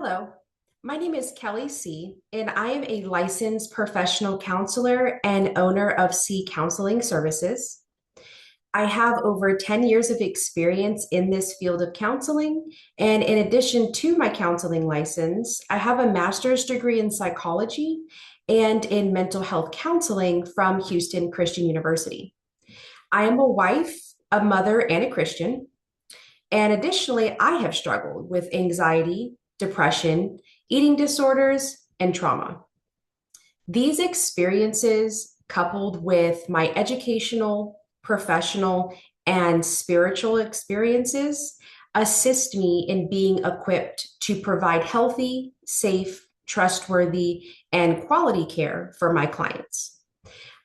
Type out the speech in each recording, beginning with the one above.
Hello, my name is Seay, and I am a licensed professional counselor and owner of Seay Counseling Services. I have over 10 years of experience in this field of counseling, and in addition to my counseling license, I have a master's degree in psychology and in mental health counseling from Houston Christian University. I am a wife, a mother, and a Christian. And additionally, I have struggled with anxiety, depression, eating disorders, and trauma. These experiences, coupled with my educational, professional, and spiritual experiences, assist me in being equipped to provide healthy, safe, trustworthy, and quality care for my clients.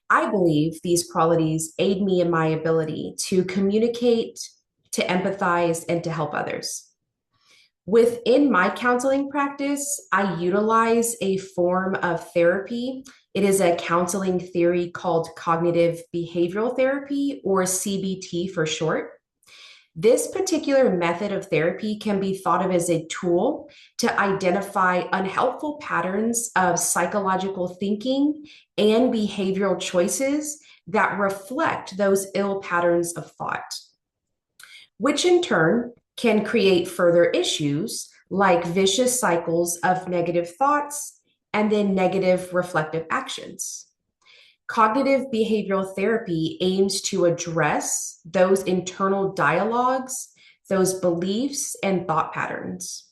I believe these qualities aid me in my ability to communicate, to empathize, and to help others. Within my counseling practice, I utilize a form of therapy. It is a counseling theory called cognitive behavioral therapy, or CBT for short. This particular method of therapy can be thought of as a tool to identify unhelpful patterns of psychological thinking and behavioral choices that reflect those ill patterns of thought, which in turn can create further issues like vicious cycles of negative thoughts and then negative reflective actions. Cognitive behavioral therapy aims to address those internal dialogues, those beliefs, and thought patterns.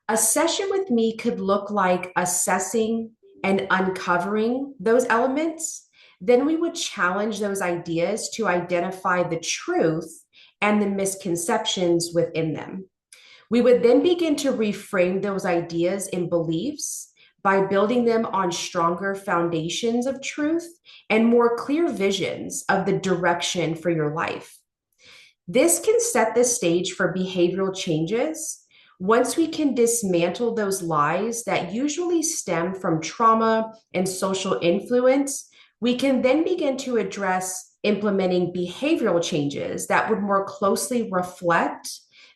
A session with me could look like assessing and uncovering those elements. Then we would challenge those ideas to identify the truth and the misconceptions within them. We would then begin to reframe those ideas and beliefs by building them on stronger foundations of truth and more clear visions of the direction for your life. This can set the stage for behavioral changes once we can dismantle those lies that usually stem from trauma and social influence. We can then begin to address implementing behavioral changes that would more closely reflect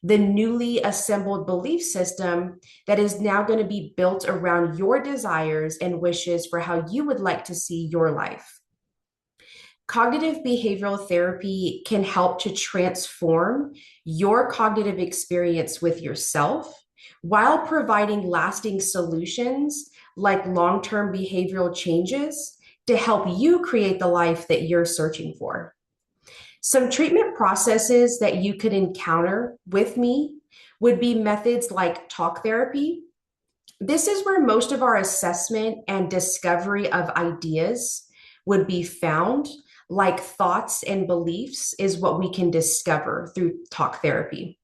the newly assembled belief system that is now going to be built around your desires and wishes for how you would like to see your life. Cognitive behavioral therapy can help to transform your cognitive experience with yourself while providing lasting solutions like long-term behavioral changes to help you create the life that you're searching for. Some treatment processes that you could encounter with me would be methods like talk therapy. This is where most of our assessment and discovery of ideas would be found, like thoughts and beliefs is what we can discover through talk therapy.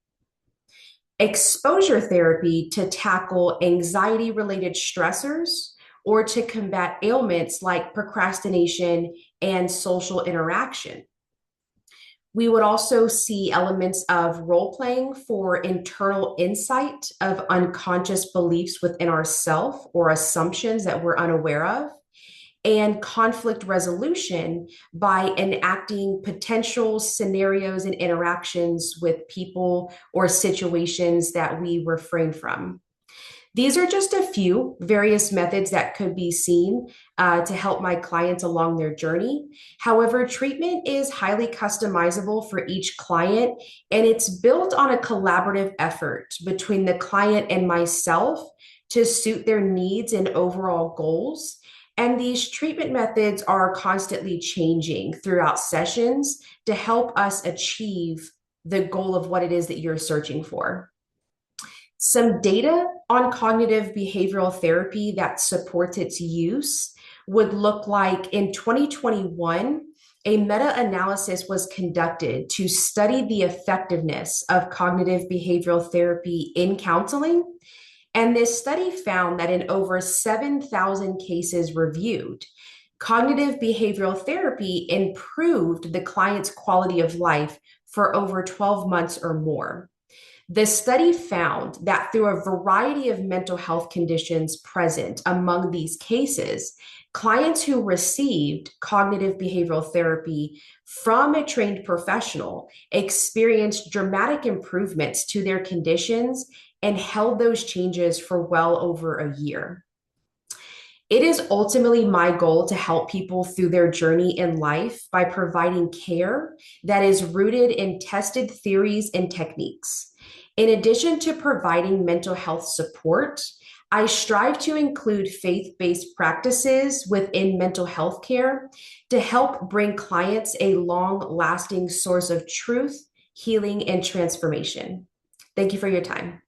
Exposure therapy to tackle anxiety-related stressors or to combat ailments like procrastination and social interaction. We would also see elements of role playing for internal insight of unconscious beliefs within ourselves or assumptions that we're unaware of, and conflict resolution by enacting potential scenarios and interactions with people or situations that we refrain from. These are just a few various methods that could be seen to help my clients along their journey. However, treatment is highly customizable for each client, and it's built on a collaborative effort between the client and myself to suit their needs and overall goals. And these treatment methods are constantly changing throughout sessions to help us achieve the goal of what it is that you're searching for. Some data on cognitive behavioral therapy that supports its use would look like in 2021, a meta-analysis was conducted to study the effectiveness of cognitive behavioral therapy in counseling. And this study found that in over 7,000 cases reviewed, cognitive behavioral therapy improved the client's quality of life for over 12 months or more. The study found that through a variety of mental health conditions present among these cases, clients who received cognitive behavioral therapy from a trained professional experienced dramatic improvements to their conditions and held those changes for well over a year. It is ultimately my goal to help people through their journey in life by providing care that is rooted in tested theories and techniques. In addition to providing mental health support, I strive to include faith-based practices within mental health care to help bring clients a long-lasting source of truth, healing, and transformation. Thank you for your time.